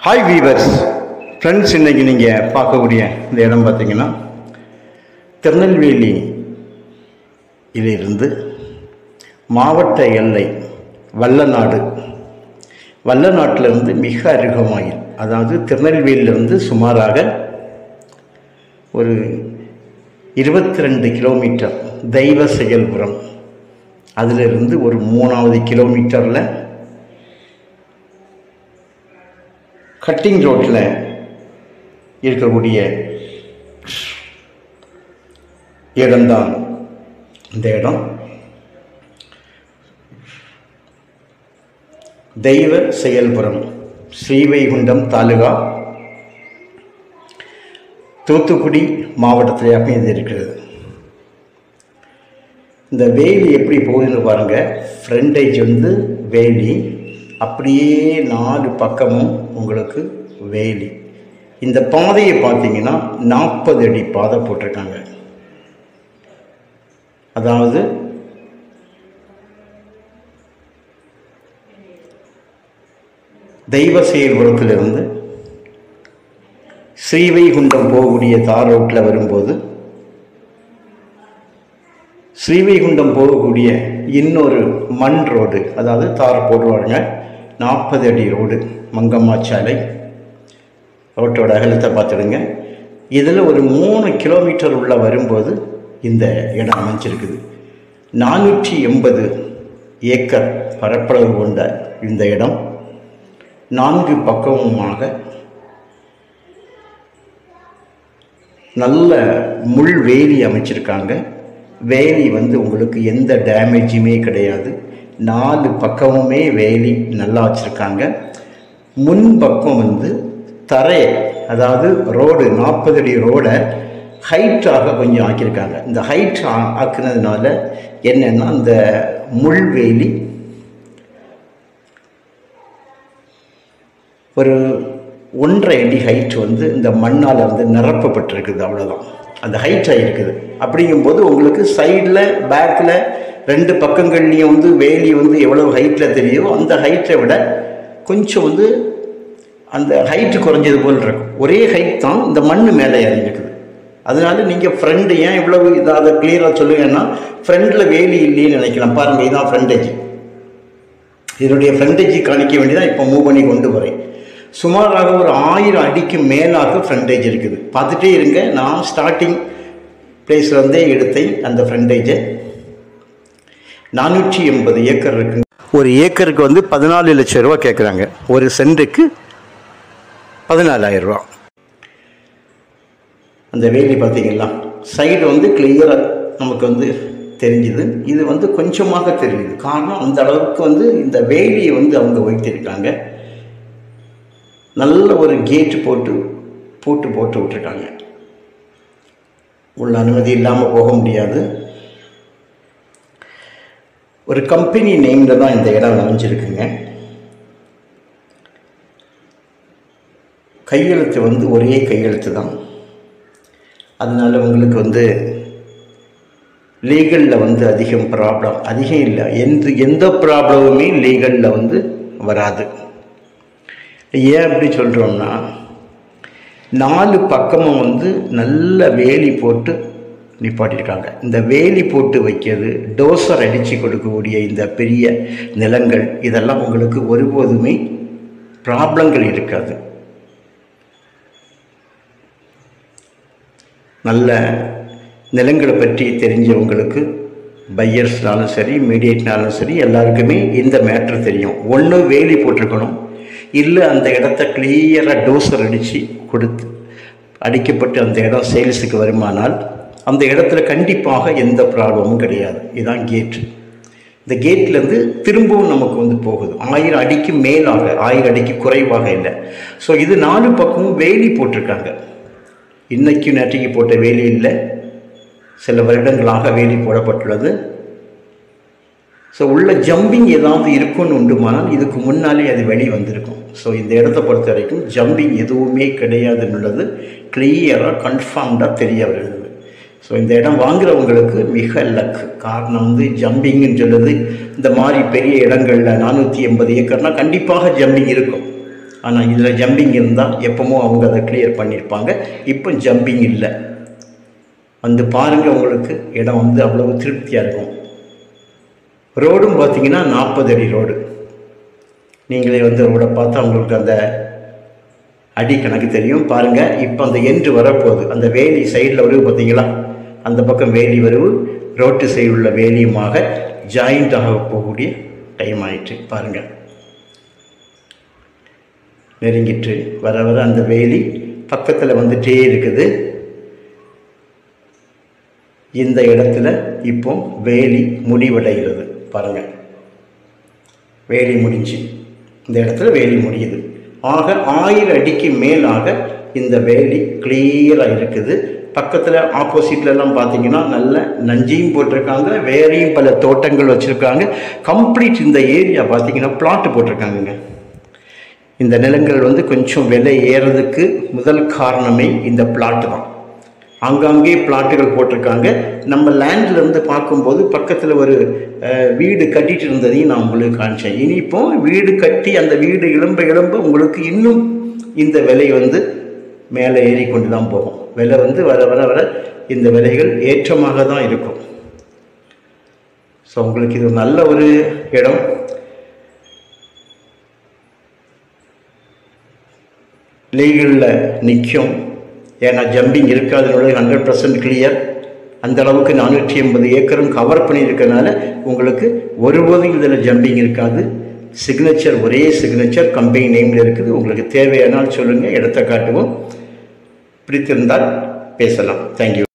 Hi viewers friends, இன்றைக்கி நீங்கள் பார்க்கக்கூடிய இந்த இடம் பார்த்திங்கன்னா திருநெல்வேலியிலிருந்து மாவட்ட எல்லை வல்லநாட்டிலிருந்து மிக அருகமாயில், அதாவது திருநெல்வேலியிலிருந்து சுமாராக ஒரு 22 கிலோமீட்டர் தெய்வ செயல்புரம், அதிலிருந்து ஒரு 3வது கிலோமீட்டரில் கட்டிங் ரோட்டில் இருக்கக்கூடிய இடம்தான் இந்த இடம். தெய்வ செயல்புரம், ஸ்ரீவைகுண்டம் தாலுகா, தூத்துக்குடி மாவட்டத்தில் அமைந்து இருக்கிறது. இந்த வேலி எப்படி போகுதுன்னு பாருங்கள். ஃப்ரண்டேஜ் வந்து வேலி, அப்படியே 4 பக்கமும் உங்களுக்கு வேலி. இந்த பாதையை பார்த்தீங்கன்னா 40 அடி பாதை போட்டிருக்காங்க. அதாவது தெய்வ செயல்புரத்திலிருந்து ஸ்ரீவைகுண்டம் போகக்கூடிய தார் ரோட்டில் வரும்போது, ஸ்ரீவைகுண்டம் போகக்கூடிய இன்னொரு மண் ரோடு, அதாவது தார் போடுவாங்க, 40 அடி ரோடு, மங்கம்மா சாலை ரோட்டோட அகலத்தை பார்த்துடுங்க. இதில் ஒரு 3 கிலோமீட்டர் உள்ள வரும்போது இந்த இடம் அமைஞ்சிருக்குது. 480 ஏக்கர் பரப்பளவு கொண்ட இந்த இடம் 4 பக்கமுமாக நல்ல முள் வேலி அமைச்சிருக்காங்க. வேலி வந்து உங்களுக்கு எந்த டேமேஜுமே கிடையாது. 4 பக்கமுமே வேலி நல்லா வச்சுருக்காங்க. முன்பக்கம் வந்து தரை, அதாவது ரோடு 40 அடி ரோடை ஹைட்டாக கொஞ்சம் ஆக்கியிருக்காங்க. இந்த ஹைட் ஆக்குனதுனால என்னென்னா, இந்த முள்வேலி ஒரு 1.5 அடி ஹைட் வந்து இந்த மண்ணால் வந்து நிரப்பப்பட்டிருக்குது. அவ்வளோதான், அந்த ஹைட்டாக இருக்குது. அப்படிங்கும்போது உங்களுக்கு சைடில் பேக்கில் 2 பக்கங்கள்லேயும் வந்து வேலி வந்து எவ்வளோ ஹைட்டில் தெரியுதோ அந்த ஹைட்டை விட கொஞ்சம் வந்து அந்த ஹைட்டு குறைஞ்சது போல் இருக்கும். ஒரே ஹைட் தான், இந்த மண் மேலே இறங்கிருக்குது. அதனால நீங்கள் ஃப்ரெண்டு ஏன் இவ்வளவு இதை அதை கிளியராக சொல்லுங்கன்னா, ஃப்ரெண்டில் வேலி இல்லைன்னு நினைக்கலாம். பாருங்கள், இதுதான் ஃப்ரண்டேஜ். இதனுடைய ஃப்ரண்டேஜ் காணிக்க வேண்டியதான் இப்போ மூவ் பண்ணி கொண்டு வரேன். சுமாராக ஒரு 1000 அடிக்கு மேலாக ஃப்ரண்டேஜ் இருக்குது. பார்த்துட்டே இருங்க. நான் ஸ்டார்டிங் பிளேஸில் இருந்தே எடுத்தேன் அந்த ஃப்ரண்டேஜை. 480 ஏக்கர் இருக்குங்க. ஒரு ஏக்கருக்கு வந்து 14 லட்சம் ரூபா கேட்குறாங்க. ஒரு சென்ட்டுக்கு 14,000 ரூபா. அந்த வேலி பார்த்தீங்களா, சைடு வந்து கிளியராக நமக்கு வந்து தெரிஞ்சுது. இது வந்து கொஞ்சமாக தெரியுது. காரணம், அந்த அளவுக்கு வந்து இந்த வேலியை வந்து அவங்க வைத்திருக்காங்க. நல்ல ஒரு கேட்டு போட்டு விட்டுருக்காங்க. உள்ள அனுமதி இல்லாமல் போக முடியாது. ஒரு கம்பெனி நேமில் தான் இந்த இடம் அமைஞ்சிருக்குங்க. கையெழுத்து வந்து ஒரே கையெழுத்து தான். அதனால் உங்களுக்கு வந்து லீகலில் வந்து அதிகம் இல்லை. எந்த ப்ராப்ளமுமே லீகலில் வந்து வராது. ஏன் அப்படி சொல்கிறோம்னா, 4 பக்கமும் வந்து நல்ல வேலி போட்டு நிப்பாட்டியிருக்காங்க. இந்த வேலி போட்டு வைக்கிறது, டோசர் அடித்து கொடுக்கக்கூடிய இந்த பெரிய நிலங்கள், இதெல்லாம் உங்களுக்கு ஒருபோதுமே ப்ராப்ளங்கள் இருக்காது. நல்ல நிலங்களை பற்றி தெரிஞ்சவங்களுக்கு, பையர்ஸ்னாலும் சரி, மீடியேட்னாலும் சரி, எல்லாருக்குமே இந்த மேட்ரு தெரியும். ஒன்று வேலி போட்டிருக்கணும், இல்லை அந்த இடத்த கிளியராக டோசர் அடிக்கப்பட்டு அந்த இடம் சேல்ஸுக்கு வருமானால் அந்த இடத்துல கண்டிப்பாக எந்த ப்ராப்ளமும் கிடையாது. இதுதான் கேட்டு. இந்த கேட்லேருந்து திரும்பவும் நமக்கு வந்து போகுது 1000 அடிக்கு மேலாக, 1000 அடிக்கு குறைவாக இல்லை. ஸோ இது 4 பக்கமும் வேலி போட்டிருக்காங்க. இன்றைக்கும் நேற்றைக்கு போட்ட வேலி இல்லை, சில வருடங்களாக வேலி போடப்பட்டுள்ளது. ஸோ உள்ள ஜம்பிங் ஏதாவது இருக்குன்னு உண்டுமானால் இதுக்கு முன்னாலே அது வெளியே வந்திருக்கும். ஸோ இந்த இடத்த பொறுத்த வரைக்கும் ஜம்பிங் எதுவுமே கிடையாதுன்னுள்ளது கிளியராக கன்ஃபார்ம்டாக தெரிய வருது. ஸோ இந்த இடம் வாங்குறவங்களுக்கு மிக லக்கு. காரணம் வந்து ஜம்பிங்னு சொல்லுது. இந்த மாதிரி பெரிய இடங்களில் 480 ஏக்கர்னால் கண்டிப்பாக ஜம்பிங் இருக்கும். ஆனால் இதில் ஜம்பிங் இருந்தால் எப்போமோ அவங்க அதை கிளியர் பண்ணியிருப்பாங்க. இப்போ ஜம்பிங் இல்லை. வந்து பாருங்கள், உங்களுக்கு இடம் வந்து அவ்வளவு திருப்தியாக இருக்கும். ரோடும் பார்த்திங்கன்னா 40 அடி ரோடு. நீங்களே வந்து ரோடை பார்த்தா உங்களுக்கு அந்த அடி கணக்கு தெரியும். பாருங்கள், இப்போ அந்த எண்டு வரப்போகுது. அந்த வேலி சைடில் வருவு பார்த்தீங்களா, அந்த பக்கம் வேலி வருவு, ரோட்டு சைடு உள்ள வேலியுமாக ஜாயிண்ட் ஆக போகக்கூடிய டைம் ஆயிட்டு. பாருங்கள், நெருங்கிட்டு வர வர அந்த வேலி பக்கத்தில் வந்துட்டே இருக்குது. இந்த இடத்துல இப்போ வேலி முடிவடைகிறது. பாருங்கள், வேலி முடிஞ்சு இந்த இடத்துல வேலி முடியுது. ஆக 1000 அடிக்கு மேலாக இந்த வேலி கிளியராக இருக்குது. பக்கத்தில் ஆப்போசிட்லலாம் பார்த்தீங்கன்னா நல்ல நஞ்சியும் போட்டிருக்காங்க, வேறையும் பல தோட்டங்கள் வச்சுருக்காங்க. கம்ப்ளீட் இந்த ஏரியா பார்த்தீங்கன்னா பிளாட்டு போட்டிருக்காங்க. இந்த நிலங்கள் வந்து கொஞ்சம் விலை ஏறதுக்கு முதல் காரணமே இந்த பிளாட்டு தான். ஆங்காங்கே பிளாட்டுகள் போட்டிருக்காங்க. நம்ம லேண்ட்லேருந்து பார்க்கும்போது பக்கத்தில் ஒரு வீடு கட்டிகிட்டு இருந்ததையும் நான் உங்களுக்கு காமிச்சேன். இனி இப்போ வீடு கட்டி அந்த வீடு எழும்ப உங்களுக்கு இன்னும் இந்த விலை வந்து மேலே ஏறிக்கொண்டு தான் போகும். விலை வந்து வர வர வர இந்த விலைகள் ஏற்றமாக தான் இருக்கும். ஸோ உங்களுக்கு இது நல்ல ஒரு இடம். லீகலில் நிற்கும். ஏன்னா ஜம்பிங் இருக்காதுன்னு 100% கிளியர். அந்த அளவுக்கு 480 ஏக்கரும் கவர் பண்ணியிருக்கனால உங்களுக்கு ஒருபோதும் இதில் ஜம்பிங் இருக்காது. சிக்னேச்சர், ஒரே சிக்னேச்சர் கம்பெனி நேமில் இருக்குது. உங்களுக்கு தேவையானால் சொல்லுங்கள், இடத்த காட்டுவோம். பிடித்திருந்தால் பேசலாம். தேங்க்யூ.